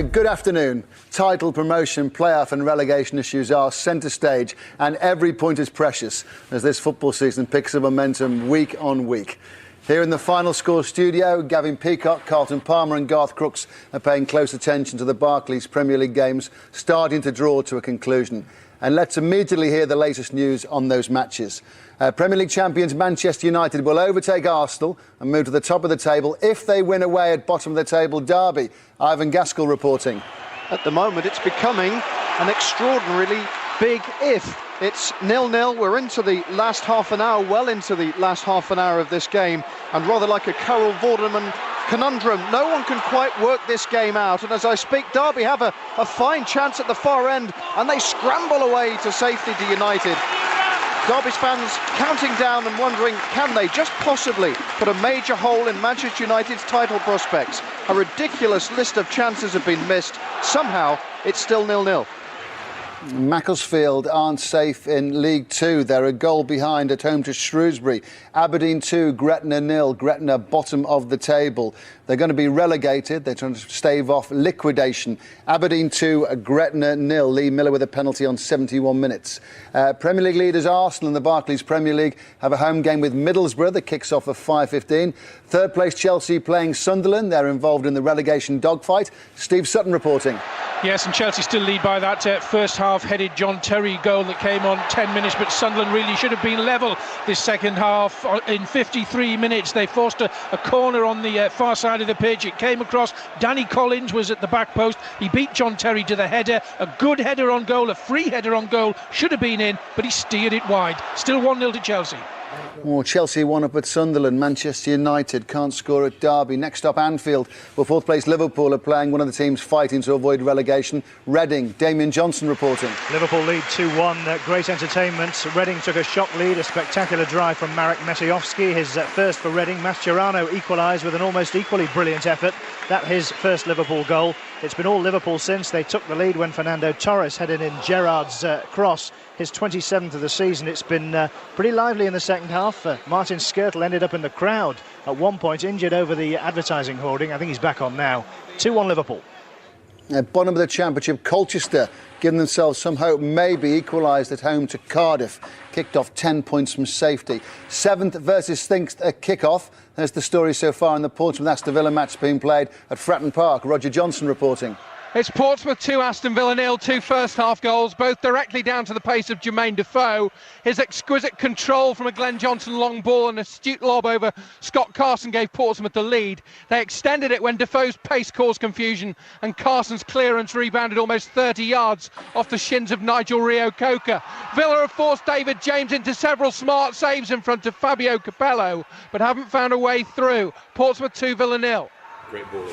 Good afternoon. Title, promotion, playoff and relegation issues are centre stage, and every point is precious as this football season picks up momentum week on week. Here in the Final Score studio, Gavin Peacock, Carlton Palmer and Garth Crooks are paying close attention to the Barclays Premier League games starting to draw to a conclusion. And let's immediately hear the latest news on those matches. Premier League champions Manchester United will overtake Arsenal and move to the top of the table if they win away at bottom of the table Derby. Ivan Gaskell reporting. At the moment it's becoming an extraordinarily big if. It's 0-0, we're into the last half an hour, well into the last half an hour of this game, and rather like a Carol Vorderman conundrum, no one can quite work this game out, and as I speak, Derby have a fine chance at the far end, and they scramble away to safety to United. Derby's fans counting down and wondering, can they just possibly put a major hole in Manchester United's title prospects? A ridiculous list of chances have been missed. Somehow, it's still 0-0. Macclesfield aren't safe in League Two. They're a goal behind at home to Shrewsbury. Aberdeen 2, Gretna 0. Gretna bottom of the table. They're going to be relegated. They're trying to stave off liquidation. Aberdeen 2, Gretna 0. Lee Miller with a penalty on 71 minutes. Premier League leaders Arsenal in the Barclays Premier League have a home game with Middlesbrough that kicks off at 5:15. Third place Chelsea playing Sunderland. They're involved in the relegation dogfight. Steve Sutton reporting. Yes, and Chelsea still lead by that first half-headed John Terry goal that came on 10 minutes, but Sunderland really should have been level this second half. In 53 minutes, they forced a corner on the far side of the pitch. It came across. Danny Collins was at the back post. He beat John Terry to the header. A good header on goal, a free header on goal. Should have been in, but he steered it wide. Still 1-0 to Chelsea. Chelsea won up at Sunderland. Manchester United can't score at Derby. Next up, Anfield, where fourth place Liverpool are playing one of the teams fighting to avoid relegation. Reading. Damien Johnson reporting. Liverpool lead 2-1. Great entertainment. Reading took a shock lead. A spectacular drive from Marek Mesiowski. His first for Reading. Mascherano equalised with an almost equally brilliant effort. That his first Liverpool goal. It's been all Liverpool since. They took the lead when Fernando Torres headed in Gerrard's cross. His 27th of the season. It's been pretty lively in the second half. Martin Skrtel ended up in the crowd at one point, injured over the advertising hoarding. I think he's back on now. 2-1 Liverpool. Bottom of the Championship, Colchester giving themselves some hope, maybe equalised at home to Cardiff. Kicked off 10 points from safety. 7th versus Stinks at kick-off. There's the story so far in the Portsmouth-Aston Villa match being played at Fratton Park. Roger Johnson reporting. It's Portsmouth 2, Aston Villa 0, 2 first-half goals, both directly down to the pace of Jermaine Defoe. His exquisite control from a Glenn Johnson long ball and astute lob over Scott Carson gave Portsmouth the lead. They extended it when Defoe's pace caused confusion and Carson's clearance rebounded almost 30 yards off the shins of Nigel Rio-Coker. Villa have forced David James into several smart saves in front of Fabio Capello, but haven't found a way through. Portsmouth 2, Villa 0. Great ball.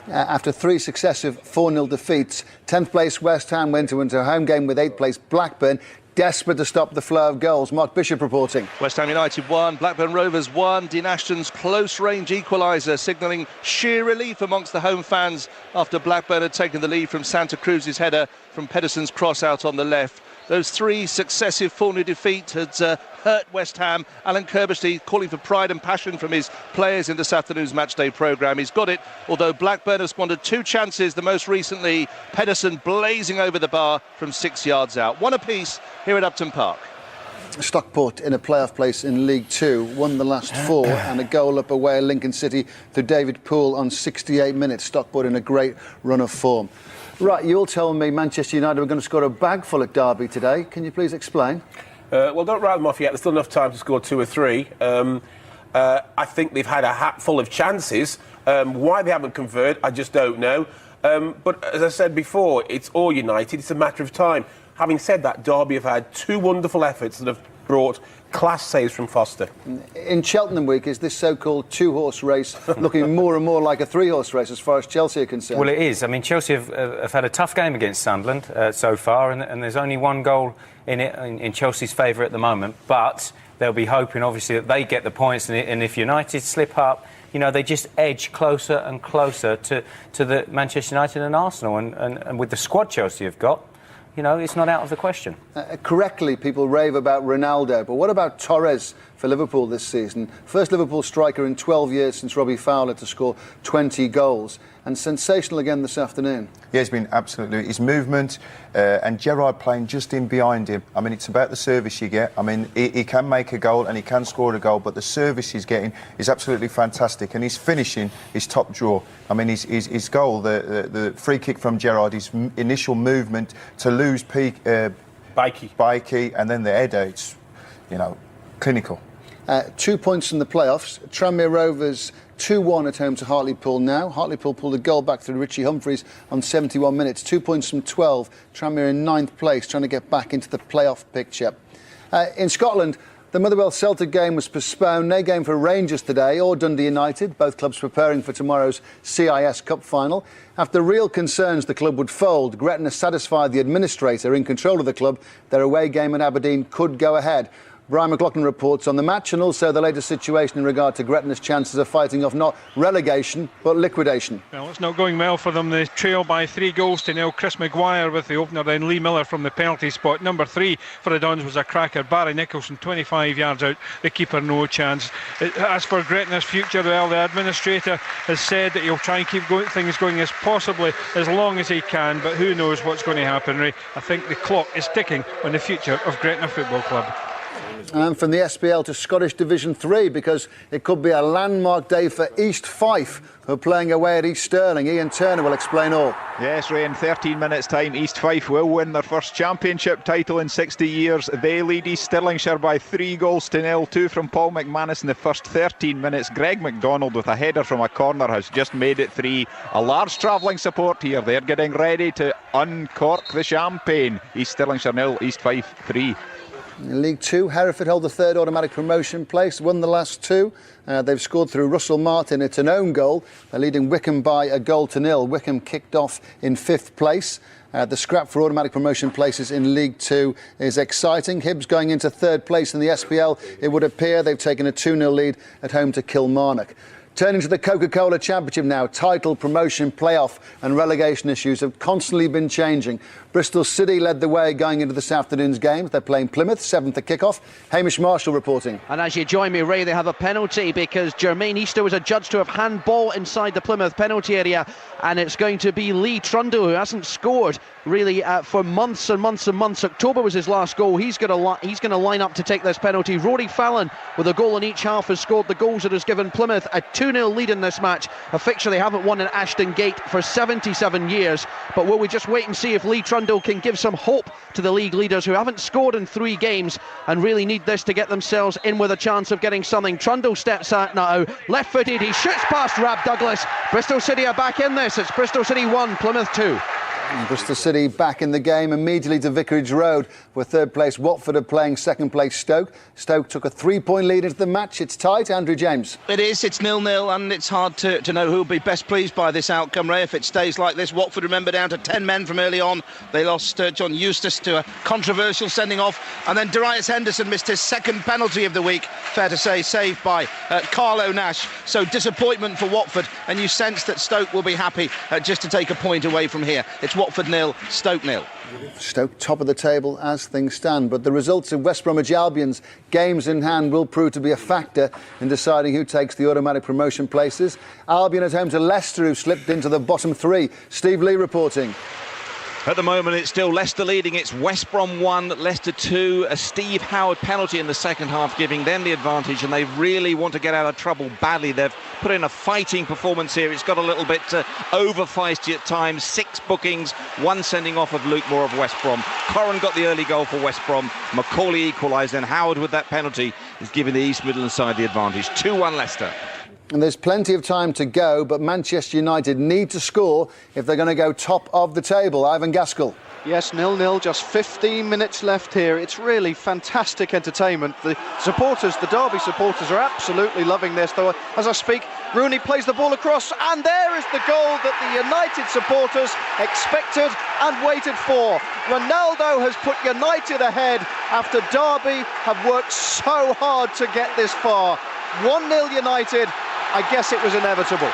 After 3 successive 4-0 defeats, 10th place West Ham went into a home game with 8th place Blackburn, desperate to stop the flow of goals. Mark Bishop reporting. West Ham United 1, Blackburn Rovers 1. Dean Ashton's close-range equaliser signalling sheer relief amongst the home fans after Blackburn had taken the lead from Santa Cruz's header from Pedersen's cross out on the left. Those 3 successive 4-0 defeats had hurt West Ham. Alan Kirbishley calling for pride and passion from his players in this afternoon's matchday programme. He's got it, although Blackburn have squandered 2 chances, the most recently Pedersen blazing over the bar from 6 yards out. 1 apiece here at Upton Park. Stockport in a playoff place in League Two, won the last 4 and a goal up away at Lincoln City through David Poole on 68 minutes. Stockport in a great run of form. Right, you all told me Manchester United were going to score a bag full at Derby today. Can you please explain? Well, don't write them off yet. There's still enough time to score 2 or 3. I think they've had a hatful of chances. Why they haven't converted, I just don't know. But as I said before, it's all United. It's a matter of time. Having said that, Derby have had 2 wonderful efforts that have brought class saves from Foster. In Cheltenham week, is this so-called 2-horse race looking more and more like a 3-horse race as far as Chelsea are concerned? Well, it is. I mean, Chelsea have had a tough game against Sunderland so far, and there's only 1 goal in it in Chelsea's favour at the moment. But they'll be hoping, obviously, that they get the points, and if United slip up, you know, they just edge closer and closer to the Manchester United and Arsenal, and with the squad Chelsea have got, you know, it's not out of the question. Correctly, people rave about Ronaldo, but what about Torres for Liverpool this season. First Liverpool striker in 12 years since Robbie Fowler to score 20 goals. And sensational again this afternoon. Yeah, he's been absolutely... His movement and Gerrard playing just in behind him. I mean, it's about the service you get. I mean, he can make a goal and he can score a goal, but the service he's getting is absolutely fantastic. And his finishing is top drawer. I mean, his goal, the free kick from Gerrard, his initial movement to lose Bikey, and then the header, it's, you know, clinical. 2 points from the playoffs. Tranmere Rovers 2-1 at home to Hartlepool now. Hartlepool pulled a goal back through Richie Humphreys on 71 minutes. 2 points from 12. Tranmere in 9th place, trying to get back into the playoff picture. In Scotland, the Motherwell Celtic game was postponed. No game for Rangers today or Dundee United, both clubs preparing for tomorrow's CIS Cup final. After real concerns the club would fold, Gretna satisfied the administrator in control of the club. Their away game at Aberdeen could go ahead. Brian McLaughlin reports on the match and also the latest situation in regard to Gretna's chances of fighting off not relegation but liquidation. Well, it's not going well for them. They trail by 3-0. Chris Maguire with the opener, then Lee Miller from the penalty spot. Number 3 for the Dons was a cracker. Barry Nicholson 25 yards out, the keeper no chance. As for Gretna's future, well, the administrator has said that he'll try and keep things going as possibly as long as he can, but who knows what's going to happen, Ray. I think the clock is ticking on the future of Gretna Football Club. And from the SPL to Scottish Division 3, because it could be a landmark day for East Fife, who are playing away at East Stirling. Ian Turner will explain all. Yes, Ray, in 13 minutes' time, East Fife will win their first championship title in 60 years. They lead East Stirlingshire by 3-0. 2 from Paul McManus in the first 13 minutes. Greg McDonald with a header from a corner has just made it 3. A large travelling support here. They're getting ready to uncork the champagne. East Stirlingshire 0, East Fife 3. In League 2, Hereford hold the 3rd automatic promotion place, won the last 2. They've scored through Russell Martin. It's an own goal. They're leading Wycombe by 1-0. Wycombe kicked off in 5th place. The scrap for automatic promotion places in League 2 is exciting. Hibs going into 3rd place in the SPL. It would appear they've taken a 2-0 lead at home to Kilmarnock. Turning to the Coca-Cola Championship now, title, promotion, playoff and relegation issues have constantly been changing. Bristol City led the way going into this afternoon's games. They're playing Plymouth, 7th at kick-off. Hamish Marshall reporting. And as you join me, Ray, they have a penalty because Jermaine Easter was adjudged to have handball inside the Plymouth penalty area, and it's going to be Lee Trundle, who hasn't scored really for months and months and months. October was his last goal. He's going to line up to take this penalty. Rory Fallon, with a goal in each half, has scored the goals that has given Plymouth a 2-0 lead in this match, a fixture they haven't won in Ashton Gate for 77 years. But will we just wait and see if Lee Trundle can give some hope to the league leaders, who haven't scored in 3 games and really need this to get themselves in with a chance of getting something. Trundle steps out now, left-footed, he shoots past Rab Douglas. Bristol City are back in this. It's Bristol City 1, Plymouth 2. And Bristol City back in the game immediately to Vicarage Road, where 3rd place Watford are playing 2nd place Stoke. Stoke took a 3-point lead into the match. It's tight. Andrew James. It is. It's 0-0, and it's hard to know who will be best pleased by this outcome, Ray, if it stays like this. Watford, remember, down to 10 men from early on. They lost John Eustace to a controversial sending off, and then Darius Henderson missed his 2nd penalty of the week, fair to say, saved by Carlo Nash. So disappointment for Watford, and you sense that Stoke will be happy just to take a point away from here. It's Watford 0, Stoke 0. Stoke top of the table as things stand, but the results of West Bromwich Albion's games in hand will prove to be a factor in deciding who takes the automatic promotion places. Albion at home to Leicester, who slipped into the bottom 3. Steve Lee reporting. At the moment, it's still Leicester leading. It's West Brom 1, Leicester 2. A Steve Howard penalty in the second half, giving them the advantage, and they really want to get out of trouble badly. They've put in a fighting performance here. It's got a little bit over-feisty at times. 6 bookings, 1 sending off of Luke Moore of West Brom. Corran got the early goal for West Brom. Macaulay equalised, and Howard with that penalty is giving the East Midlands side the advantage. 2-1 Leicester. And there's plenty of time to go, but Manchester United need to score if they're going to go top of the table. Ivan Gaskell. Yes, 0-0, just 15 minutes left here. It's really fantastic entertainment. The supporters, the Derby supporters, are absolutely loving this. Though, as I speak, Rooney plays the ball across, and there is the goal that the United supporters expected and waited for. Ronaldo has put United ahead after Derby have worked so hard to get this far. 1-0 United. I guess it was inevitable.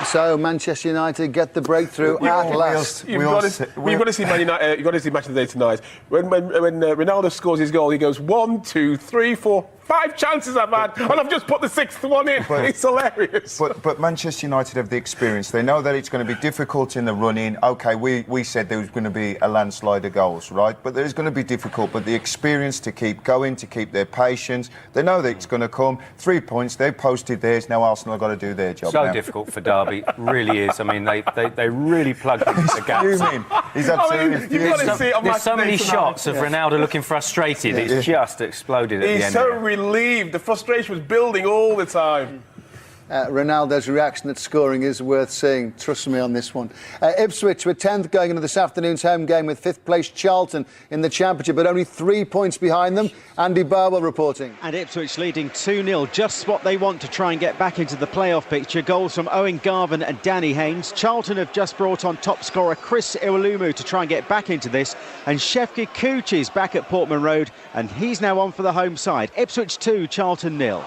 So Manchester United get the breakthrough at last. You've got to see Man United. You've got to see Match of the Day tonight. When Ronaldo scores his goal, he goes 1, 2, 3, 4, 5 chances I've had, and I've just put the 6th one in. It's hilarious. But Manchester United have the experience. They know that it's going to be difficult in the run-in. OK, we said there was going to be a landslide of goals, right? But there's going to be difficult. But the experience to keep going, to keep their patience. They know that it's going to come. 3 points. They've posted theirs. Now Arsenal have got to do their job. So now. difficult for Derby. Really is. I mean, they really plugged in the gaps. He's absolutely you've got to see it on There's so many tonight. shots of Ronaldo looking frustrated. It's just exploded at the end. He's so relieved. The frustration was building all the time. Ronaldo's reaction at scoring is worth seeing. Trust me on this one. Ipswich were 10th going into this afternoon's home game with 5th place Charlton in the Championship, but only 3 points behind them. Andy Barwell reporting. And Ipswich leading 2-0, just what they want to try and get back into the playoff picture. Goals from Owen Garvin and Danny Haynes. Charlton have just brought on top scorer Chris Iwelumo to try and get back into this. And Shefki Kuchi's back at Portman Road, and he's now on for the home side. Ipswich 2, Charlton 0.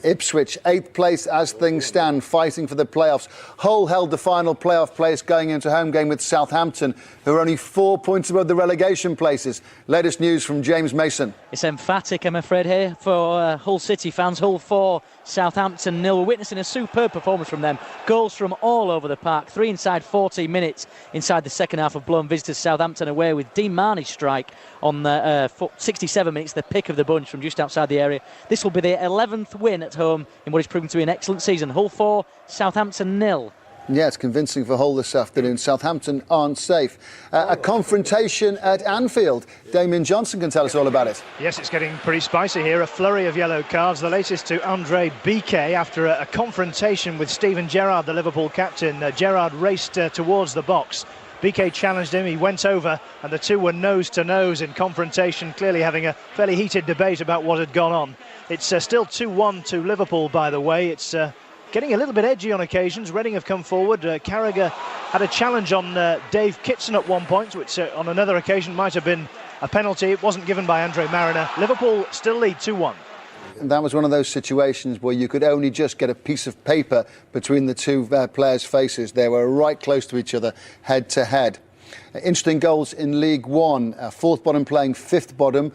Ipswich, 8th place as things stand, fighting for the playoffs. Hull held the final playoff place going into home game with Southampton, who are only 4 points above the relegation places. Latest news from James Mason. It's emphatic, I'm afraid, here for Hull City fans. Hull 4, Southampton 0. We're witnessing a superb performance from them. Goals from all over the park. 3 inside 14 minutes inside the second half of blown visitors. Southampton away with Dean Marnie's strike on the 67 minutes, the pick of the bunch from just outside the area. This will be their 11th win at home in what is proving to be an excellent season. Hull 4, Southampton 0. Yeah, it's convincing for Hull this afternoon. Southampton aren't safe. A confrontation at Anfield. Damien Johnson can tell us all about it. Yes, it's getting pretty spicy here. A flurry of yellow cards. The latest to Andre Biquet after a confrontation with Steven Gerrard, the Liverpool captain. Gerrard raced towards the box. Biquet challenged him, he went over, and the two were nose to nose in confrontation, clearly having a fairly heated debate about what had gone on. It's still 2-1 to Liverpool, by the way. It's getting a little bit edgy on occasions. Reading have come forward. Carragher had a challenge on Dave Kitson at one point, which on another occasion might have been a penalty. It wasn't given by Andre Mariner. Liverpool still lead 2-1. And that was one of those situations where you could only just get a piece of paper between the two players' faces. They were right close to each other, head to head. Interesting goals in League One. Fourth bottom playing fifth bottom.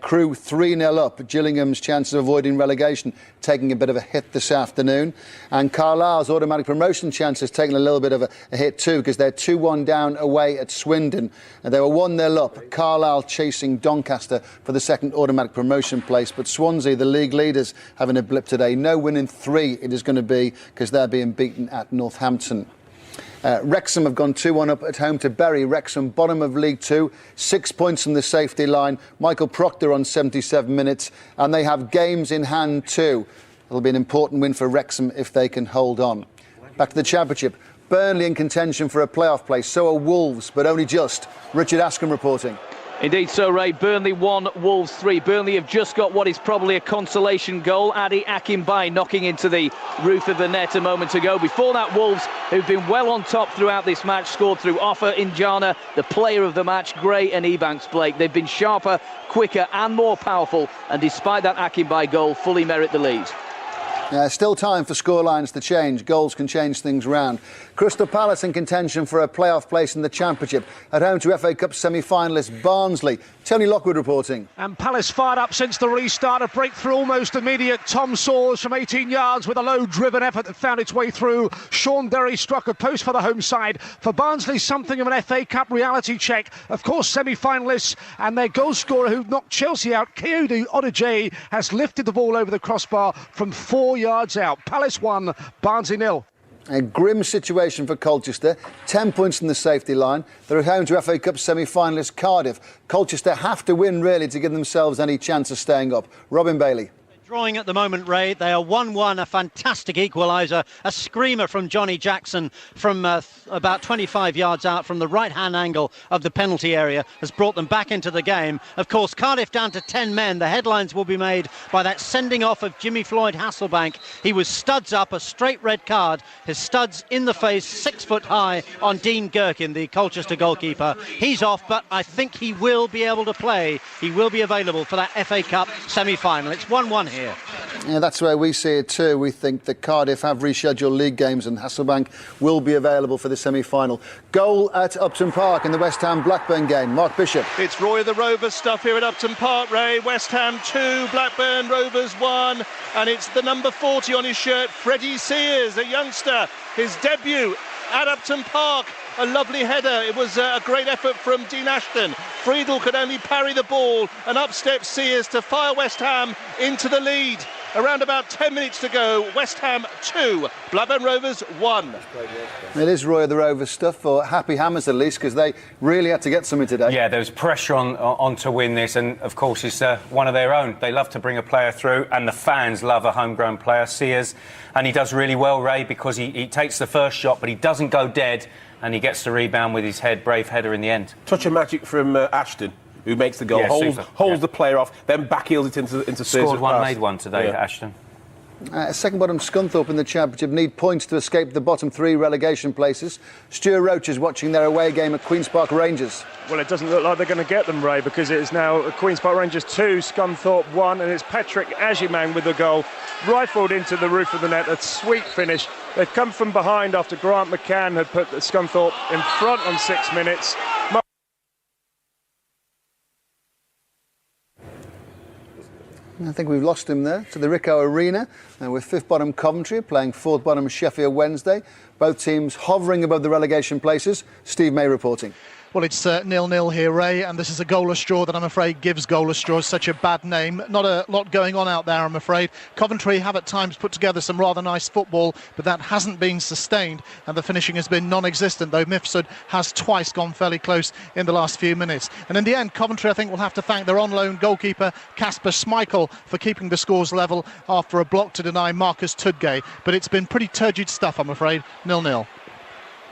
Crewe 3-0 up. Gillingham's chances of avoiding relegation taking a bit of a hit this afternoon. And Carlisle's automatic promotion chances taking a little bit of a hit too, because they're 2-1 down away at Swindon. And they were 1-0 up. Carlisle chasing Doncaster for the second automatic promotion place. But Swansea, the league leaders, having a blip today. No win in 3 it is going to be, because they're being beaten at Northampton. Wrexham have gone 2-1 up at home to Bury. Wrexham, bottom of League 2, 6 points from the safety line. Michael Proctor on 77 minutes, and they have games in hand too. It'll be an important win for Wrexham if they can hold on. Back to the Championship. Burnley in contention for a playoff place. So are Wolves, but only just. Richard Askham reporting. Indeed so, Ray. Burnley 1, Wolves 3. Burnley have just got what is probably a consolation goal. Adi Akinbaye knocking into the roof of the net a moment ago. Before that, Wolves, who've been well on top throughout this match, scored through Offa, Injana, the player of the match, Gray and Ebanks-Blake. They've been sharper, quicker and more powerful, and despite that Akinbaye goal, fully merit the lead. Still time for scorelines to change. Goals can change things round. Crystal Palace in contention for a playoff place in the Championship. At home to FA Cup semi-finalist Barnsley. Tony Lockwood reporting. And Palace fired up since the restart. A breakthrough almost immediate. Tom Sawers from 18 yards with a low-driven effort that found its way through. Sean Derry struck a post for the home side. For Barnsley, something of an FA Cup reality check. Of course, semi-finalists, and their goal scorer who knocked Chelsea out, Kayode Odejayi, has lifted the ball over the crossbar from 4 yards out. Palace 1, Barnsley 0. A grim situation for Colchester. 10 points from the safety line. They're at home to FA Cup semi-finalist Cardiff. Colchester have to win, really, to give themselves any chance of staying up. Robin Bailey. Drawing at the moment, Ray. They are 1-1, a fantastic equaliser, a screamer from Johnny Jackson from about 25 yards out from the right-hand angle of the penalty area has brought them back into the game. Of course, Cardiff down to 10 men. The headlines will be made by that sending off of Jimmy Floyd Hasselbank. He was studs up, a straight red card. His studs in the face, 6 foot high on Dean Gudgin, the Colchester goalkeeper. He's off, but I think he will be able to play. He will be available for that FA Cup semi-final. It's 1-1 here. here. Yeah, that's where we see it too. We think that Cardiff have rescheduled league games and Hasselbank will be available for the semi-final. Goal at Upton Park in the West Ham-Blackburn game. Mark Bishop. It's Roy the Rovers stuff here at Upton Park, Ray. West Ham 2, Blackburn Rovers 1. And it's the number 40 on his shirt, Freddie Sears, a youngster. His debut at Upton Park. A lovely header. It was a great effort from Dean Ashton. Friedel could only parry the ball, and up steps Sears to fire West Ham into the lead. Around about 10 minutes to go. West Ham 2, Blackburn Rovers 1. It is Roy of the Rovers stuff for Happy Hammers at least, because they really had to get something today. Yeah, there was pressure on to win this, and of course it's one of their own. They love to bring a player through, and the fans love a homegrown player, Sears, and he does really well, Ray, because he takes the first shot, but he doesn't go dead, and he gets the rebound with his head, brave header in the end. Touch of magic from Ashton, who makes the goal, Yeah, holds the player off, then backheels it into Sears. Scored one, made one today, Yeah. Ashton. Second bottom Scunthorpe in the Championship need points to escape the bottom 3 relegation places. Stuart Roach is watching their away game at Queen's Park Rangers. Well, it doesn't look like they're going to get them, Ray, because it is now Queen's Park Rangers 2, Scunthorpe 1, and it's Patrick Agyemang with the goal, rifled into the roof of the net. A sweet finish. They've come from behind after Grant McCann had put Scunthorpe in front on 6 minutes. I think we've lost him there to the Ricoh Arena with fifth bottom Coventry playing fourth bottom Sheffield Wednesday. Both teams hovering above the relegation places. Steve May reporting. Well, it's 0-0 here, Ray, and this is a goalless draw that I'm afraid gives goalless draws such a bad name. Not a lot going on out there, I'm afraid. Coventry have at times put together some rather nice football, but that hasn't been sustained, and the finishing has been non-existent, though Mifsud has twice gone fairly close in the last few minutes. And in the end, Coventry, I think, will have to thank their on-loan goalkeeper, Kasper Schmeichel, for keeping the scores level after a block to deny Marcus Tudgay. But it's been pretty turgid stuff, I'm afraid. 0-0.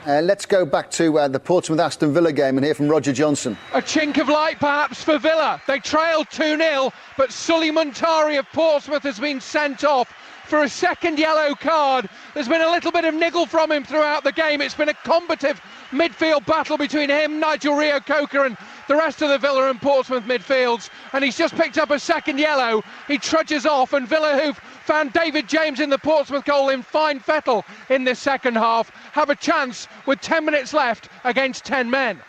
Let's go back to the Portsmouth-Aston Villa game and hear from Roger Johnson. A chink of light perhaps for Villa. They trailed 2-0, but Sully Muntari of Portsmouth has been sent off for a second yellow card. There's been a little bit of niggle from him throughout the game. It's been a combative midfield battle between him, Nigel Reo-Coker, and the rest of the Villa and Portsmouth midfields, and he's just picked up a second yellow. He trudges off, and Villa, who've found David James in the Portsmouth goal in fine fettle in this second half, have a chance with 10 minutes left against 10 men.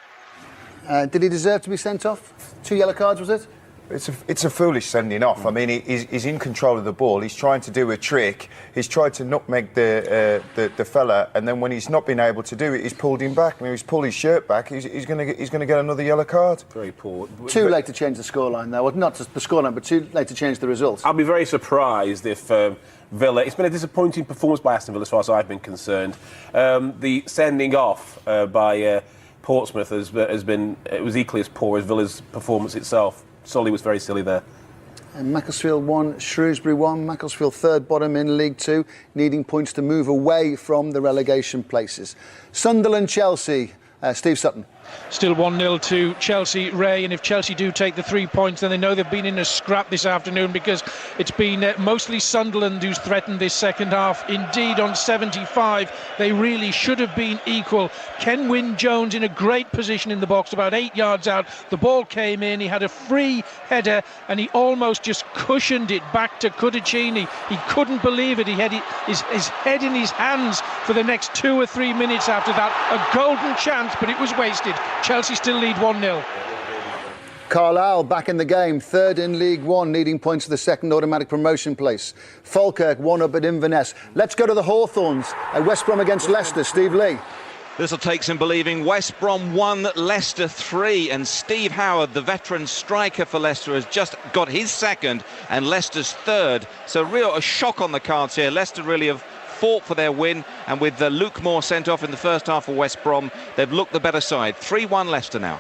Did he deserve to be sent off? 2 yellow cards, was it? It's a foolish sending off. I mean, he's in control of the ball. He's trying to do a trick. He's tried to nutmeg the fella, and then when he's not been able to do it, he's pulled him back. And he's pulled his shirt back. He's going to get another yellow card. Very poor. Too late to change the scoreline, though. Well, not just the scoreline, but too late to change the results. I'll be very surprised if Villa. It's been a disappointing performance by Aston Villa, as far as I've been concerned. The sending off by Portsmouth has been. It was equally as poor as Villa's performance itself. Solly was very silly there. And Macclesfield 1, Shrewsbury 1. Macclesfield third bottom in League 2, needing points to move away from the relegation places. Sunderland-Chelsea, Steve Sutton. Still 1-0 to Chelsea, Ray, and if Chelsea do take the 3 points, then they know they've been in a scrap this afternoon, because it's been mostly Sunderland who's threatened this second half. Indeed, on 75, they really should have been equal. Ken Wynne-Jones in a great position in the box, about 8 yards out. The ball came in, he had a free header, and he almost just cushioned it back to Cudicini. He couldn't believe it. He had his head in his hands for the next 2 or 3 minutes after that. A golden chance, but it was wasted. Chelsea still lead 1-0. Carlisle back in the game, third in League 1, needing points for the second automatic promotion place. Falkirk 1-up at Inverness. Let's go to the Hawthorns. West Brom against Leicester. Steve Lee. This will take some believing. West Brom 1, Leicester 3, and Steve Howard, the veteran striker for Leicester, has just got his second and Leicester's third. So a shock on the cards here. Leicester really have fought for their win, and with Luke Moore sent off in the first half for West Brom, they've looked the better side. 3-1 Leicester now.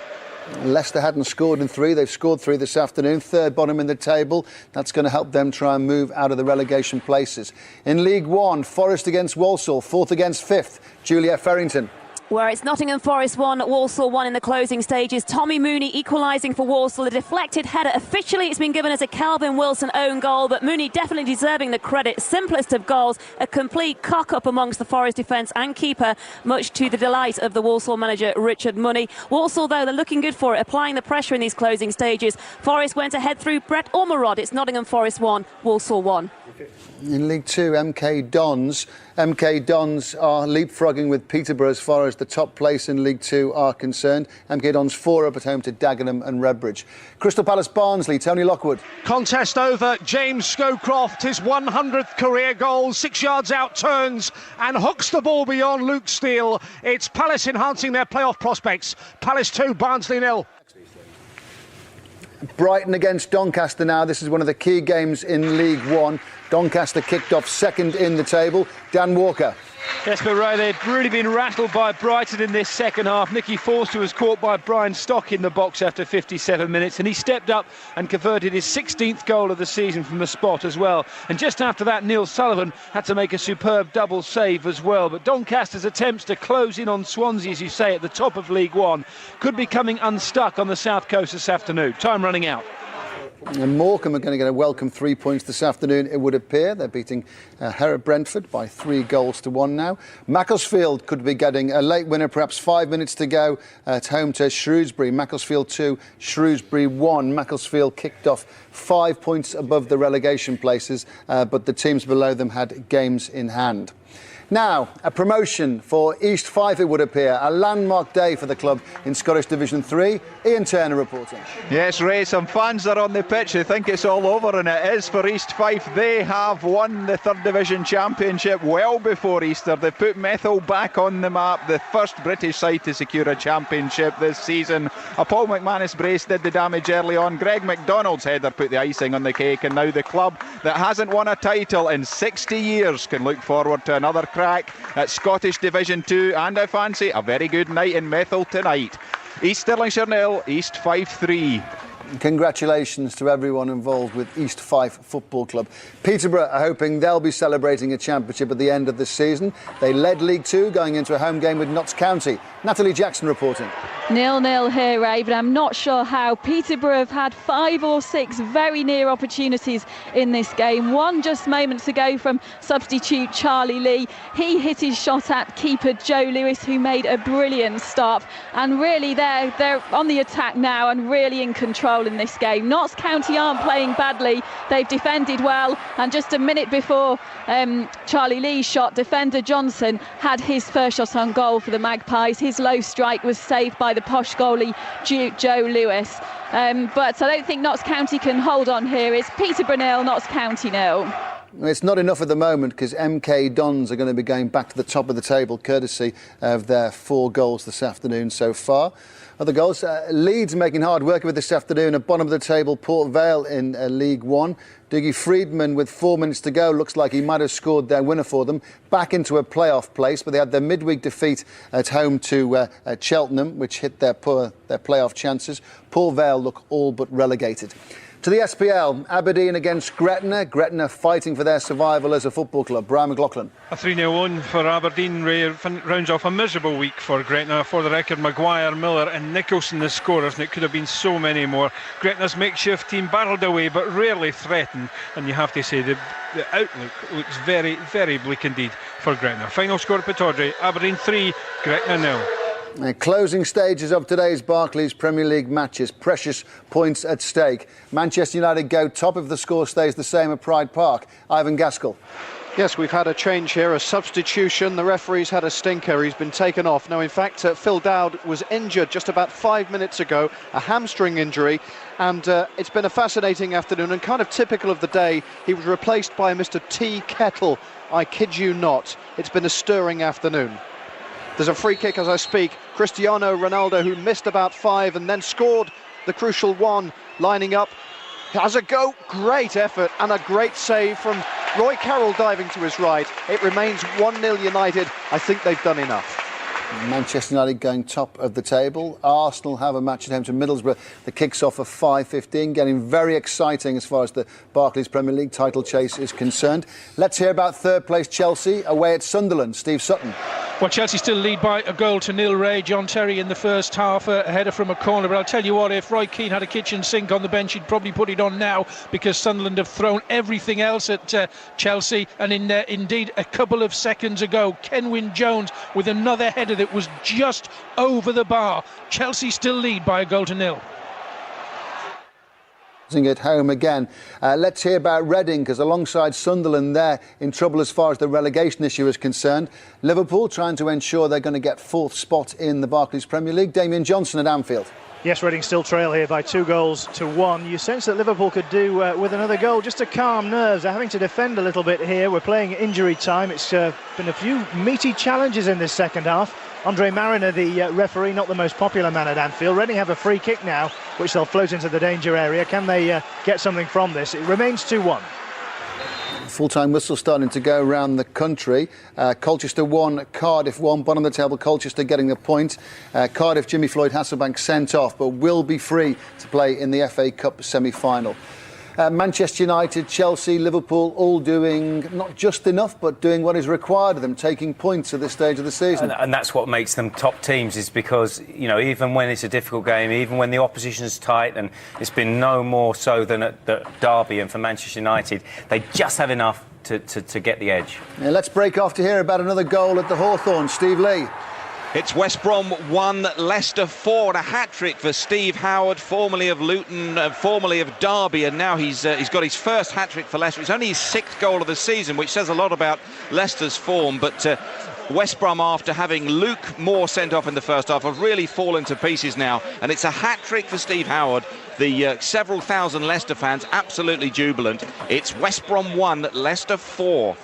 Leicester hadn't scored in 3. They've scored 3 this afternoon. Third bottom in the table. That's going to help them try and move out of the relegation places. In League 1, Forest against Walsall, 4th against 5th. Juliet Farrington. Where it's Nottingham Forest 1, Walsall 1 in the closing stages. Tommy Mooney equalising for Walsall. A deflected header. Officially it's been given as a Calvin Wilson own goal, but Mooney definitely deserving the credit. Simplest of goals. A complete cock-up amongst the Forest defence and keeper, much to the delight of the Walsall manager Richard Money. Walsall, though, they're looking good for it, applying the pressure in these closing stages. Forest went ahead through Brett Ormerod. It's Nottingham Forest 1, Walsall 1. In League Two, MK Dons are leapfrogging with Peterborough as far as the top place in League Two are concerned. MK Dons 4 up at home to Dagenham and Redbridge. Crystal Palace Barnsley, Tony Lockwood. Contest over. James Scowcroft, his 100th career goal, 6 yards out, turns and hooks the ball beyond Luke Steele. It's Palace enhancing their playoff prospects. Palace 2, Barnsley 0. Brighton against Doncaster now. This is one of the key games in League One. Doncaster kicked off second in the table. Dan Walker. Yes, but Ray, they've really been rattled by Brighton in this second half. Nicky Forster was caught by Brian Stock in the box after 57 minutes, and he stepped up and converted his 16th goal of the season from the spot as well. And just after that, Neil Sullivan had to make a superb double save as well. But Doncaster's attempts to close in on Swansea, as you say, at the top of League One, could be coming unstuck on the south coast this afternoon. Time running out. And Morecambe are going to get a welcome 3 points this afternoon, it would appear. They're beating Herod Brentford by 3-1 now. Macclesfield could be getting a late winner, perhaps 5 minutes to go at home to Shrewsbury. Macclesfield 2, Shrewsbury 1. Macclesfield kicked off 5 points above the relegation places, but the teams below them had games in hand. Now, a promotion for East Fife, it would appear. A landmark day for the club in Scottish Division 3. Ian Turner reporting. Yes, Ray, some fans are on the pitch. They think it's all over, and it is for East Fife. They have won the 3rd Division Championship well before Easter. They put Methil back on the map, the first British side to secure a championship this season. A Paul McManus brace did the damage early on. Greg McDonald's header put the icing on the cake, and now the club that hasn't won a title in 60 years can look forward to another crack at Scottish Division 2, and I fancy a very good night in Methil tonight. East Stirlingshire 0, East Fife 3. Congratulations to everyone involved with East Fife Football Club. Peterborough are hoping they'll be celebrating a championship at the end of the season. They led League Two going into a home game with Notts County. Natalie Jackson reporting. 0-0 here, Ray, but I'm not sure how. Peterborough have had 5 or 6 very near opportunities in this game. One just moments ago from substitute Charlie Lee. He hit his shot at keeper Joe Lewis, who made a brilliant stop. And really, they're on the attack now and really in control in this game. Notts County aren't playing badly. They've defended well, and just a minute before Charlie Lee's shot, defender Johnson had his first shot on goal for the Magpies. His low strike was saved by the posh goalie Joe Lewis. But I don't think Notts County can hold on here. It's Peterborough 0, Notts County 0. It's not enough at the moment because MK Dons are going to be going back to the top of the table courtesy of their 4 goals this afternoon so far. Other goals, Leeds making hard work of it this afternoon at bottom of the table, Port Vale in League One. Dougie Friedman, with 4 minutes to go, looks like he might have scored their winner for them, back into a playoff place, but they had their midweek defeat at home to Cheltenham, which hit their playoff chances. Port Vale look all but relegated. To the SPL, Aberdeen against Gretna. Gretna fighting for their survival as a football club. Brian McLaughlin. A 3-0 win for Aberdeen rounds off a miserable week for Gretna. For the record, Maguire, Miller and Nicholson the scorers, and it could have been so many more. Gretna's makeshift team battled away but rarely threatened, and you have to say the outlook looks very, very bleak indeed for Gretna. Final score at Pittodrie, Aberdeen 3, Gretna 0. Closing stages of today's Barclays Premier League matches. Precious points at stake. Manchester United go top if the score stays the same at Pride Park. Ivan Gaskell. Yes, we've had a change here, a substitution. The referee's had a stinker. He's been taken off. No, in fact, Phil Dowd was injured just about 5 minutes ago, a hamstring injury. And it's been a fascinating afternoon and kind of typical of the day. He was replaced by Mr. T. Kettle. I kid you not. It's been a stirring afternoon. There's a free kick as I speak. Cristiano Ronaldo, who missed about 5 and then scored the crucial one, lining up. Has a go. Great effort and a great save from Roy Carroll diving to his right. It remains 1-0 United. I think they've done enough. Manchester United going top of the table. Arsenal have a match at home to Middlesbrough. The kicks off at 5:15, getting very exciting as far as the Barclays Premier League title chase is concerned. Let's hear about third place Chelsea away at Sunderland. Steve Sutton. Well, Chelsea still lead by a goal to nil, Ray. John Terry in the first half, a header from a corner. But I'll tell you what, if Roy Keane had a kitchen sink on the bench, he'd probably put it on now, because Sunderland have thrown everything else at Chelsea. And indeed, a couple of seconds ago, Kenwyne Jones with another header that was just over the bar. Chelsea still lead by a goal to nil. At home again. Let's hear about Reading, because alongside Sunderland, they're in trouble as far as the relegation issue is concerned. Liverpool trying to ensure they're going to get 4th spot in the Barclays Premier League. Damien Johnson at Anfield. Yes, Reading still trail here by 2-1. You sense that Liverpool could do with another goal just to calm nerves. They're having to defend a little bit here. We're playing injury time. It's been a few meaty challenges in this second half. Andre Mariner, the referee, not the most popular man at Anfield. Reading have a free kick now, which they'll float into the danger area. Can they get something from this? It remains 2-1. Full-time whistle starting to go around the country. Colchester 1, Cardiff 1. Bottom of the table, Colchester getting the point. Cardiff, Jimmy Floyd Hasselbank sent off, but will be free to play in the FA Cup semi-final. Manchester United, Chelsea, Liverpool, all doing not just enough, but doing what is required of them, taking points at this stage of the season. And that's what makes them top teams, is because, you know, even when it's a difficult game, even when the opposition's tight, and it's been no more so than at Derby and for Manchester United, they just have enough to get the edge. Yeah, let's break off to hear about another goal at the Hawthorn. Steve Lee. It's West Brom 1, Leicester 4, and a hat-trick for Steve Howard, formerly of Luton, formerly of Derby, and now he's got his first hat-trick for Leicester. It's only his 6th goal of the season, which says a lot about Leicester's form, but West Brom, after having Luke Moore sent off in the first half, have really fallen to pieces now, and it's a hat-trick for Steve Howard. The several thousand Leicester fans absolutely jubilant. It's West Brom 1, Leicester 4.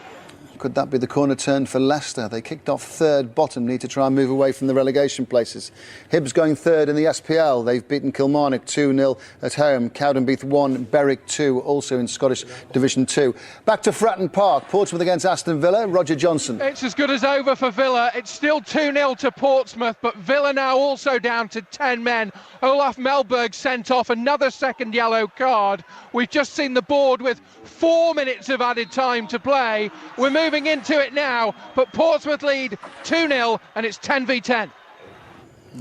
Could that be the corner turn for Leicester? They kicked off 3rd bottom, need to try and move away from the relegation places. Hibs going 3rd in the SPL. They've beaten Kilmarnock 2-0 at home. Cowdenbeath 1, Berwick 2, also in Scottish Division 2. Back to Fratton Park. Portsmouth against Aston Villa. Roger Johnson. It's as good as over for Villa. It's still 2-0 to Portsmouth, but Villa now also down to 10 men. Olaf Melberg sent off, another second yellow card. We've just seen the board with 4 minutes of added time to play. We're moving into it now, but Portsmouth lead 2-0, and it's 10v10.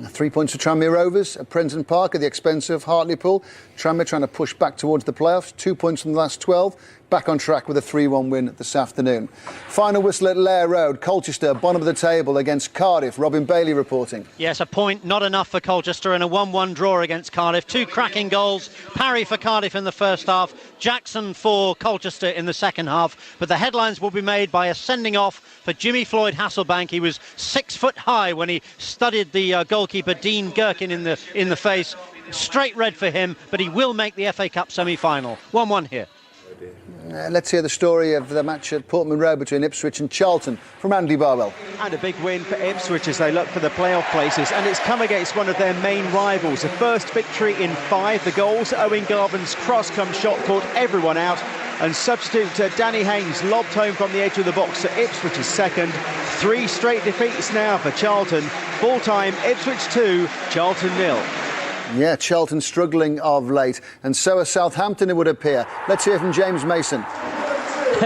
3 points for Tranmere Rovers at Prenton Park at the expense of Hartlepool. Tranmere trying to push back towards the playoffs. 2 points from the last 12. Back on track with a 3-1 win this afternoon. Final whistle at Lair Road. Colchester, bottom of the table against Cardiff. Robin Bailey reporting. Yes, a point, not enough for Colchester, and a 1-1 draw against Cardiff. 2 cracking goals. Parry for Cardiff in the first half. Jackson for Colchester in the second half. But the headlines will be made by a sending off for Jimmy Floyd Hasselbank. He was 6 foot high when he studied the goalkeeper Dean Gherkin in the face. Straight red for him, but he will make the FA Cup semi-final. 1-1 here. Let's hear the story of the match at Portman Road between Ipswich and Charlton from Andy Barwell. And a big win for Ipswich as they look for the playoff places, and it's come against one of their main rivals. The first victory in 5. The goals, Owen Garvin's cross-come shot caught everyone out, and substitute Danny Haynes lobbed home from the edge of the box to Ipswich's second. 3 straight defeats now for Charlton. Full-time, Ipswich 2, Charlton 0. Yeah, Charlton struggling of late, and so are Southampton, it would appear. Let's hear from James Mason.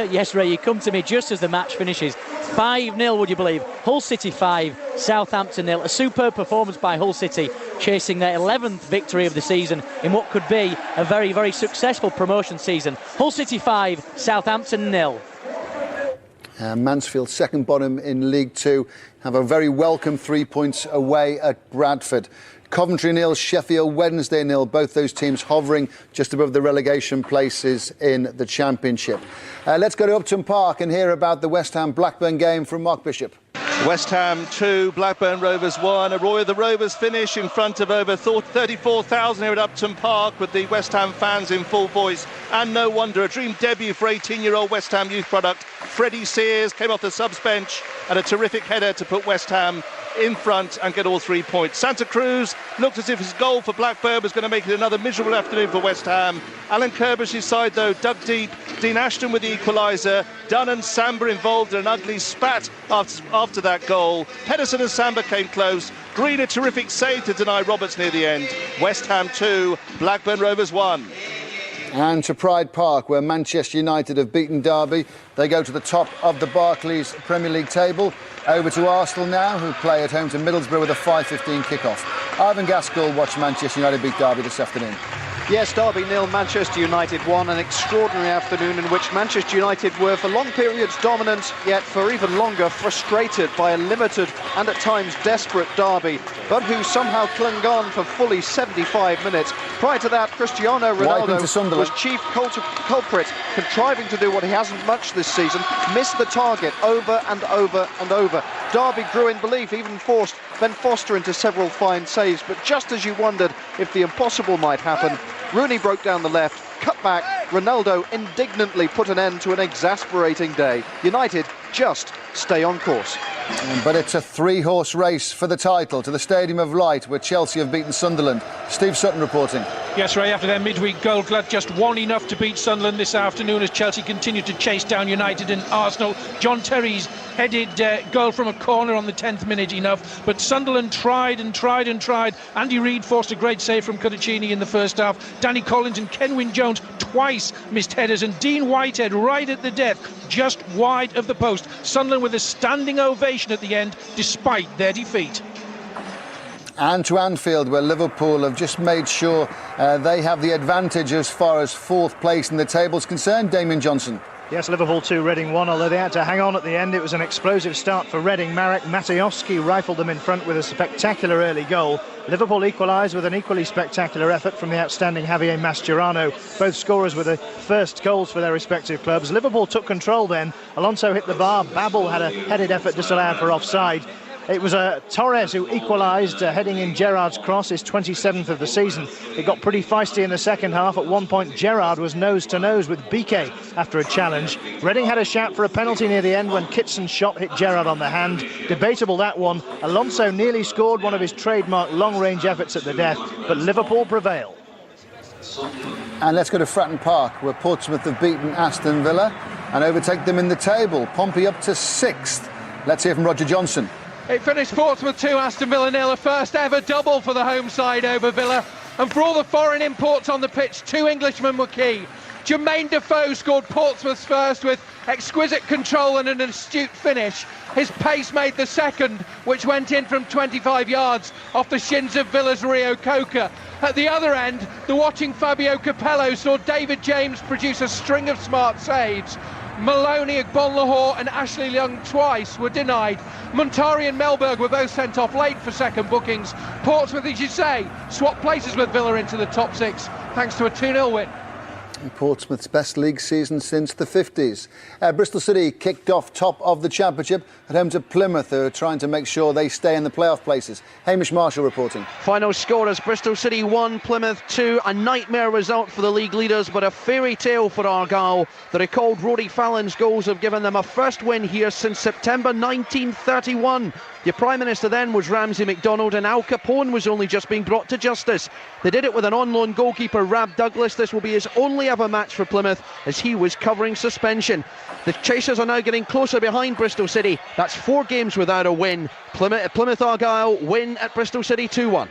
Yes, Ray, you come to me just as the match finishes. 5-0, would you believe? Hull City 5, Southampton 0. A superb performance by Hull City, chasing their 11th victory of the season in what could be a very, very successful promotion season. Hull City 5, Southampton 0. Mansfield, second bottom in League 2, have a very welcome 3 points away at Bradford. Coventry 0, Sheffield Wednesday 0, both those teams hovering just above the relegation places in the Championship. Let's go to Upton Park and hear about the West Ham-Blackburn game from Mark Bishop. West Ham 2, Blackburn Rovers 1. A Roy of the Rovers finish in front of over 34,000 here at Upton Park, with the West Ham fans in full voice. And no wonder, a dream debut for 18-year-old West Ham youth product Freddie Sears came off the subs bench and a terrific header to put West Ham in front and get all 3 points. Santa Cruz looked as if his goal for Blackburn was going to make it another miserable afternoon for West Ham. Alan Kirbish's side, though, dug deep. Dean Ashton with the equaliser. Dunn and Samba involved in an ugly spat after that goal. Pedersen and Samba came close. Green a terrific save to deny Roberts near the end. West Ham 2, Blackburn Rovers 1. And to Pride Park, where Manchester United have beaten Derby. They go to the top of the Barclays Premier League table. Over to Arsenal now, who play at home to Middlesbrough with a 5:15 kick-off. Ivan Gaskell watched Manchester United beat Derby this afternoon. Yes, Derby 0, Manchester United 1. An extraordinary afternoon in which Manchester United were for long periods dominant, yet for even longer frustrated by a limited and at times desperate Derby, but who somehow clung on for fully 75 minutes. Prior to that, Cristiano Ronaldo was chief culprit, contriving to do what he hasn't much this season, missed the target over and over and over. Derby grew in belief, even forced Ben Foster into several fine saves, but just as you wondered if the impossible might happen, Rooney broke down the left, cut back, Ronaldo indignantly put an end to an exasperating day. United just stay on course. But it's a three-horse race for the title to the Stadium of Light, where Chelsea have beaten Sunderland. Steve Sutton reporting. Yes, Ray, after their midweek goal glut, just one enough to beat Sunderland this afternoon as Chelsea continued to chase down United and Arsenal. John Terry's headed goal from a corner on the 10th minute enough, but Sunderland tried and tried and tried. Andy Reid forced a great save from Cudicini in the first half. Danny Collins and Kenwyn Jones twice missed headers, and Dean Whitehead right at the death, just wide of the post. Sunderland with a standing ovation at the end, despite their defeat. And to Anfield, where Liverpool have just made sure they have the advantage as far as fourth place in the table is concerned. Damien Johnson. Yes, Liverpool 2, Reading 1, although they had to hang on at the end. It was an explosive start for Reading. Marek Matejowski rifled them in front with a spectacular early goal. Liverpool equalised with an equally spectacular effort from the outstanding Javier Mascherano, both scorers with the first goals for their respective clubs. Liverpool took control then. Alonso hit the bar. Babel had a headed effort disallowed for offside. It was Torres who equalised, heading in Gerrard's cross, his 27th of the season. It got pretty feisty in the second half. At one point, Gerrard was nose-to-nose with Biquet after a challenge. Reading had a shout for a penalty near the end when Kitson's shot hit Gerrard on the hand. Debatable, that one. Alonso nearly scored one of his trademark long-range efforts at the death, but Liverpool prevail. And let's go to Fratton Park, where Portsmouth have beaten Aston Villa and overtake them in the table. Pompey up to 6th. Let's hear from Roger Johnson. It finished Portsmouth 2, Aston Villa 0, a first ever double for the home side over Villa. And for all the foreign imports on the pitch, 2 Englishmen were key. Jermaine Defoe scored Portsmouth's first with exquisite control and an astute finish. His pace made the second, which went in from 25 yards off the shins of Villa's Rio Coca. At the other end, the watching Fabio Capello saw David James produce a string of smart saves. Maloney, Agbonlahor and Ashley Young twice were denied. Montari and Melberg were both sent off late for second bookings. Portsmouth, as you say, swapped places with Villa into the top 6 thanks to a 2-0 win. Portsmouth's best league season since the 50s. Bristol City kicked off top of the Championship at home to Plymouth, who are trying to make sure they stay in the playoff places. Hamish Marshall reporting. Final scorers: Bristol City 1, Plymouth 2. A nightmare result for the league leaders, but a fairy tale for Argyle. The recalled Rory Fallon's goals have given them a first win here since September 1931. Your Prime Minister then was Ramsay MacDonald, and Al Capone was only just being brought to justice. They did it with an on-loan goalkeeper, Rab Douglas. This will be his only ever match for Plymouth, as he was covering suspension. The chasers are now getting closer behind Bristol City. That's 4 games without a win. Plymouth Argyle win at Bristol City 2-1.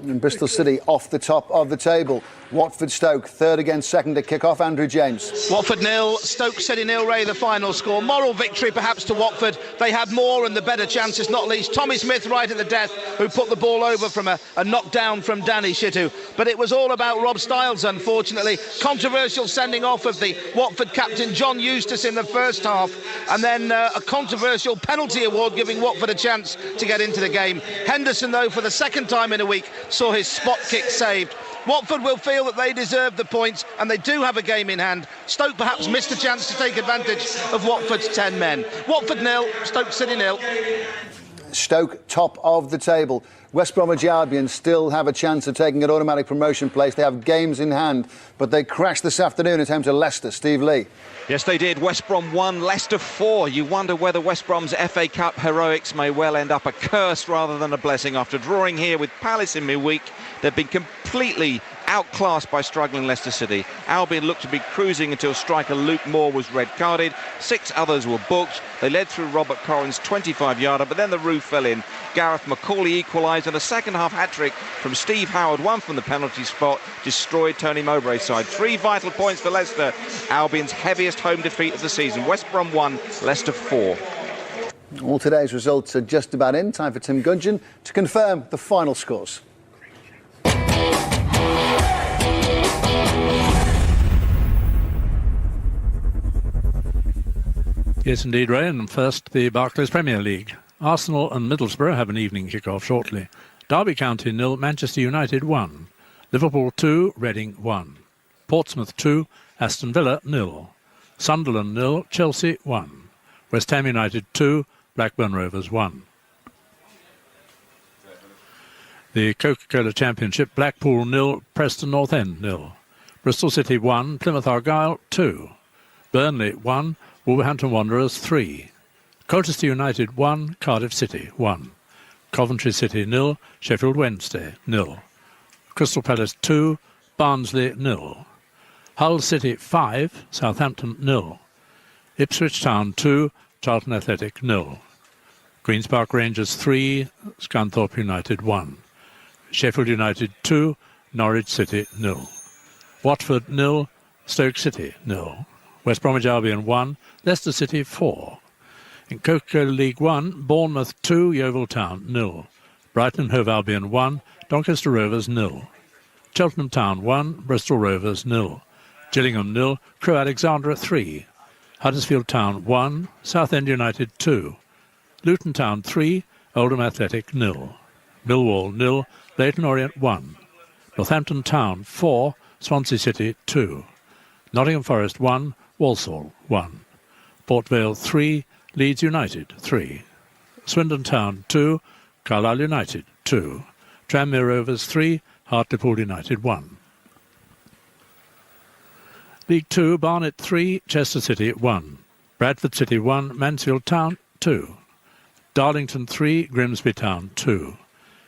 And Bristol City off the top of the table. Watford Stoke, third against second to kick off. Andrew James. Watford 0, Stoke City 0, Ray, the final score. Moral victory perhaps to Watford. They had more and the better chances, not least Tommy Smith right at the death, who put the ball over from a knockdown from Danny Shittu. But it was all about Rob Styles, unfortunately. Controversial sending off of the Watford captain John Eustace in the first half, and then a controversial penalty award giving Watford a chance to get into the game. Henderson, though, for the second time in a week, saw his spot kick saved. Watford will feel that they deserve the points, and they do have a game in hand. Stoke perhaps missed a chance to take advantage of Watford's 10 men. Watford 0, Stoke City 0. Stoke top of the table. West Bromwich Albion still have a chance of taking an automatic promotion place. They have games in hand, but they crashed this afternoon at home to Leicester. Steve Lee. Yes, they did. West Brom 1, Leicester 4. You wonder whether West Brom's FA Cup heroics may well end up a curse rather than a blessing. After drawing here with Palace in midweek, they've been completely outclassed by struggling Leicester City. Albion looked to be cruising until striker Luke Moore was red-carded. 6 others were booked. They led through Robert Corrin's 25-yarder, but then the roof fell in. Gareth Macaulay equalised, and a second-half hat-trick from Steve Howard, one from the penalty spot, destroyed Tony Mowbray's side. 3 vital points for Leicester, Albion's heaviest home defeat of the season. West Brom 1, Leicester 4. All today's results are just about in. Time for Tim Gudgin to confirm the final scores. Yes, indeed, Ray. And first, the Barclays Premier League. Arsenal and Middlesbrough have an evening kick-off shortly. Derby County 0, Manchester United 1. Liverpool 2, Reading 1. Portsmouth 2, Aston Villa 0. Sunderland 0, Chelsea 1. West Ham United 2, Blackburn Rovers 1. The Coca-Cola Championship, Blackpool 0, Preston North End 0. Bristol City 1, Plymouth Argyle 2. Burnley 1, Wolverhampton Wanderers 3. Colchester United 1, Cardiff City 1. Coventry City 0, Sheffield Wednesday 0. Crystal Palace 2, Barnsley 0. Hull City 5, Southampton 0. Ipswich Town 2, Charlton Athletic 0. Queen's Park Rangers 3, Scunthorpe United 1. Sheffield United 2, Norwich City 0. Watford 0, Stoke City 0. West Bromwich Albion 1, Leicester City 4. In Coca-Cola League 1, Bournemouth 2, Yeovil Town 0. Brighton Hove Albion 1, Doncaster Rovers 0. Cheltenham Town 1, Bristol Rovers 0. Gillingham 0, Crewe Alexandra 3. Huddersfield Town 1, Southend United 2. Luton Town 3, Oldham Athletic 0. Millwall 0, Leyton Orient 1. Northampton Town 4, Swansea City 2. Nottingham Forest 1, Walsall 1. Port Vale 3, Leeds United 3. Swindon Town 2, Carlisle United 2. Tranmere Rovers 3, Hartlepool United 1. League 2, Barnet 3, Chester City 1. Bradford City 1, Mansfield Town 2. Darlington 3, Grimsby Town 2.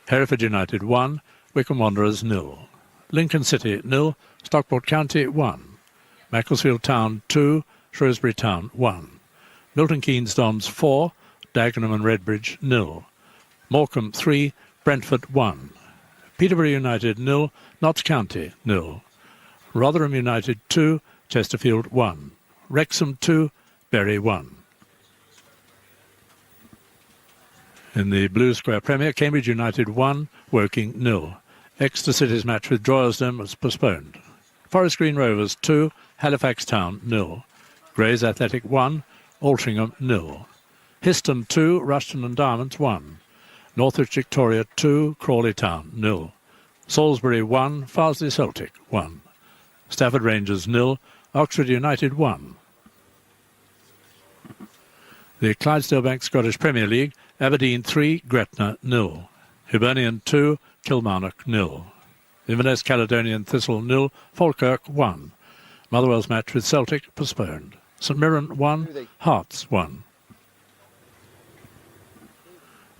Hereford United 1, Wycombe Wanderers 0. Lincoln City 0, Stockport County 1. Macclesfield Town 2, Shrewsbury Town 1. Milton Keynes Dons 4, Dagenham and Redbridge 0. Morecambe 3, Brentford 1. Peterborough United 0, Notts County 0. Rotherham United 2, Chesterfield 1. Wrexham 2, Bury 1. In the Blue Square Premier, Cambridge United 1, Woking 0. Exeter City's match with Droylsden was postponed. Forest Green Rovers 2, Halifax Town 0. Grays Athletic 1, Altrincham 0. Histon 2, Rushton and Diamonds 1. Northwich Victoria 2, Crawley Town 0. Salisbury 1, Farsley Celtic 1. Stafford Rangers 0, Oxford United 1. The Clydesdale Bank Scottish Premier League, Aberdeen 3, Gretna 0. Hibernian 2, Kilmarnock 0. Inverness Caledonian Thistle 0, Falkirk 1. Motherwell's match with Celtic postponed. St Mirren 1, Hearts 1.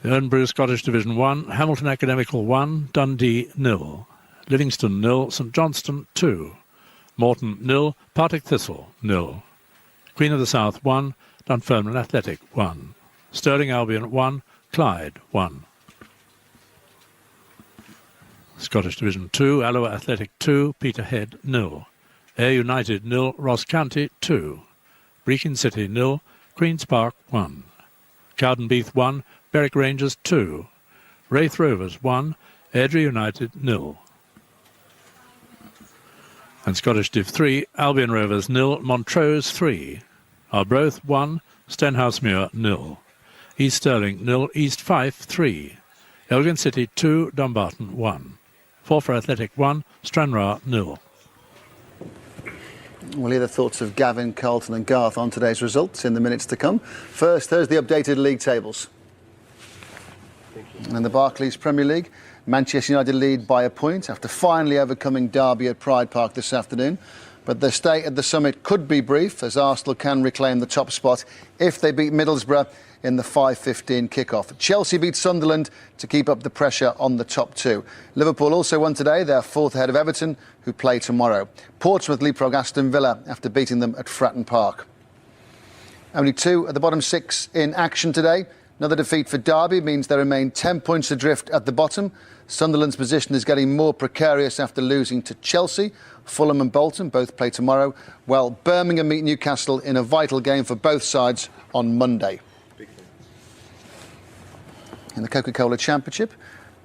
The Irn-Bru Scottish Division 1, Hamilton Academical 1, Dundee 0. Livingston 0, St Johnstone 2. Morton 0, Partick Thistle 0. Queen of the South 1, Dunfermline Athletic 1. Stirling Albion 1, Clyde 1. Scottish Division 2, Alloa Athletic 2, Peterhead 0. Ayr United 0, Ross County 2. Brechin City 0, Queen's Park 1. Cowdenbeath 1, Berwick Rangers 2. Wraith Rovers 1, Airdrie United 0. And Scottish Div 3, Albion Rovers 0, Montrose 3. Arbroath 1, Stenhousemuir 0. East Stirling 0, East Fife 3. Elgin City 2, Dumbarton 1. Forfar Athletic 1, Stranraer 0. We'll hear the thoughts of Gavin, Carlton and Garth on today's results in the minutes to come. First, there's the updated league tables. And the Barclays Premier League, Manchester United lead by a point after finally overcoming Derby at Pride Park this afternoon. But their stay at the summit could be brief, as Arsenal can reclaim the top spot if they beat Middlesbrough in the 5:15 kickoff. Chelsea beat Sunderland to keep up the pressure on the top two. Liverpool also won today. They're fourth ahead of Everton, who play tomorrow. Portsmouth leapfrog Aston Villa after beating them at Fratton Park. Only two of the bottom six in action today. Another defeat for Derby means they remain 10 points adrift at the bottom. Sunderland's position is getting more precarious after losing to Chelsea. Fulham and Bolton both play tomorrow, while Birmingham meet Newcastle in a vital game for both sides on Monday. In the Coca-Cola Championship,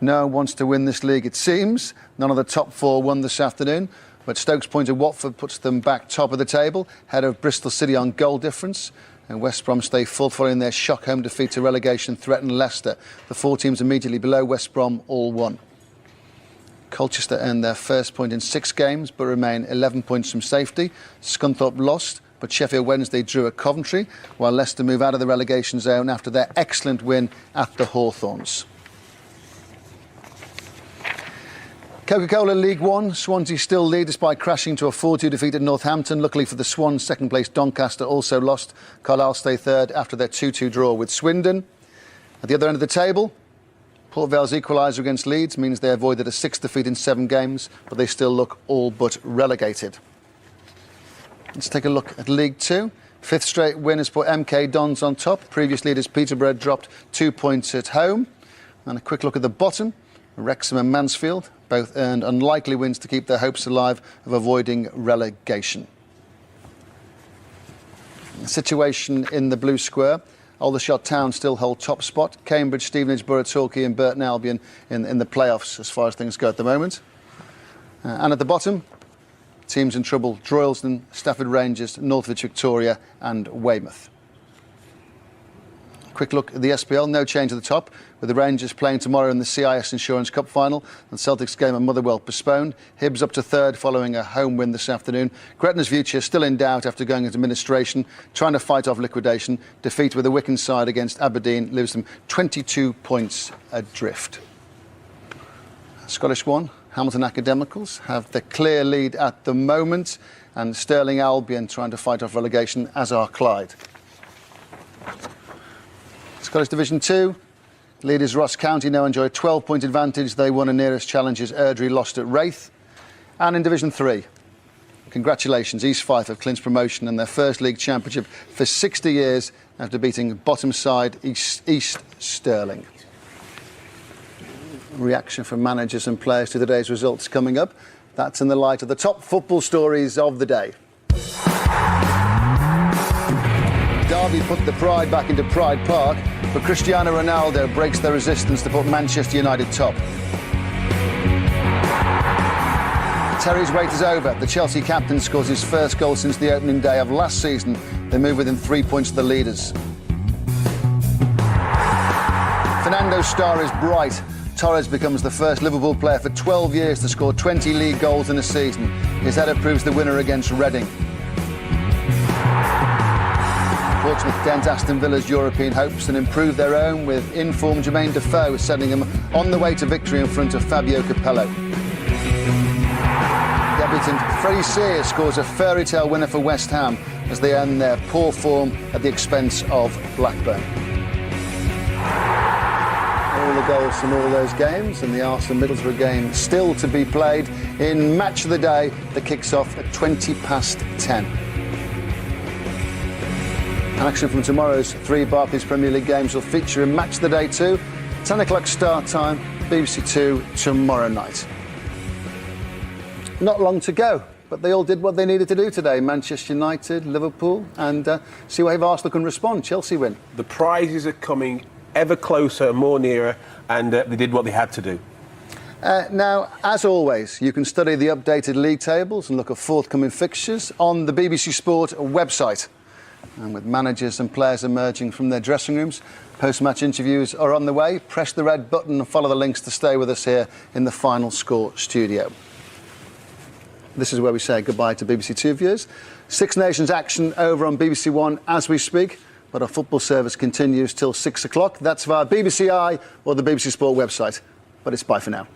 no one wants to win this league, it seems. None of the top four won this afternoon, but Stokes Point of Watford puts them back top of the table, ahead of Bristol City on goal difference. And West Brom stay full following their shock home defeat to relegation threatened Leicester. The four teams immediately below West Brom all won. Colchester earned their first point in 6 games but remain 11 points from safety. Scunthorpe lost, but Sheffield Wednesday drew at Coventry, while Leicester move out of the relegation zone after their excellent win at the Hawthorns. Coca-Cola League One, Swansea still lead despite crashing to a 4-2 defeat at Northampton. Luckily for the Swans, second place Doncaster also lost. Carlisle stay third after their 2-2 draw with Swindon. At the other end of the table, Port Vale's equaliser against Leeds means they avoided a 6th defeat in 7 games, but they still look all but relegated. Let's take a look at League Two. 5th straight win has put MK Dons on top. Previous leaders Peterborough dropped 2 points at home. And a quick look at the bottom. Wrexham and Mansfield both earned unlikely wins to keep their hopes alive of avoiding relegation. The situation in the Blue Square. Aldershot Town still hold top spot. Cambridge, Stevenage, Borough, Torquay and Burton Albion in the playoffs as far as things go at the moment. And at the bottom, teams in trouble: Droylsden, Stafford Rangers, Northwich Victoria and Weymouth. Quick look at the SPL, no change at the top, with the Rangers playing tomorrow in the CIS Insurance Cup final and Celtic's game at Motherwell postponed. Hibs up to third following a home win this afternoon. Gretna's future still in doubt after going into administration, trying to fight off liquidation. Defeat with the Wigan side against Aberdeen leaves them 22 points adrift. Scottish 1, Hamilton Academicals have the clear lead at the moment, and Stirling Albion trying to fight off relegation, as are Clyde. Scottish Division 2, leaders Ross County now enjoy a 12-point advantage. They won a nearest challengers. Airdrie lost at Wraith. And in Division 3, congratulations, East Fife have clinched promotion in their first league championship for 60 years after beating bottom side East Stirling. Reaction from managers and players to today's results coming up. That's in the light of the top football stories of the day. Derby put the pride back into Pride Park, but Cristiano Ronaldo breaks the resistance to put Manchester United top. Terry's wait is over. The Chelsea captain scores his first goal since the opening day of last season. They move within 3 points of the leaders. Fernando's star is bright. Torres becomes the first Liverpool player for 12 years to score 20 league goals in a season. His header proves the winner against Reading. Portsmouth dent Aston Villa's European hopes and improve their own, with in-form Jermaine Defoe sending them on the way to victory in front of Fabio Capello. Debutant Freddie Sears scores a fairy tale winner for West Ham as they end their poor form at the expense of Blackburn. All the goals from all those games, and the Arsenal-Middlesbrough game still to be played in Match of the Day that kicks off at 10:20. Action from tomorrow's 3 Barclays Premier League games will feature in Match of the Day too. 10 o'clock start time, BBC 2 tomorrow night. Not long to go, but they all did what they needed to do today. Manchester United, Liverpool, and see how Arsenal can respond. Chelsea win. The prizes are coming ever closer and more nearer, and they did what they had to do. Now, as always, you can study the updated league tables and look at forthcoming fixtures on the BBC Sport website. And with managers and players emerging from their dressing rooms, post-match interviews are on the way. Press the red button and follow the links to stay with us here in the Final Score studio. This is where we say goodbye to BBC Two viewers. Six Nations action over on BBC One as we speak, but our football service continues till 6 o'clock. That's via BBC I or the BBC Sport website. But it's bye for now.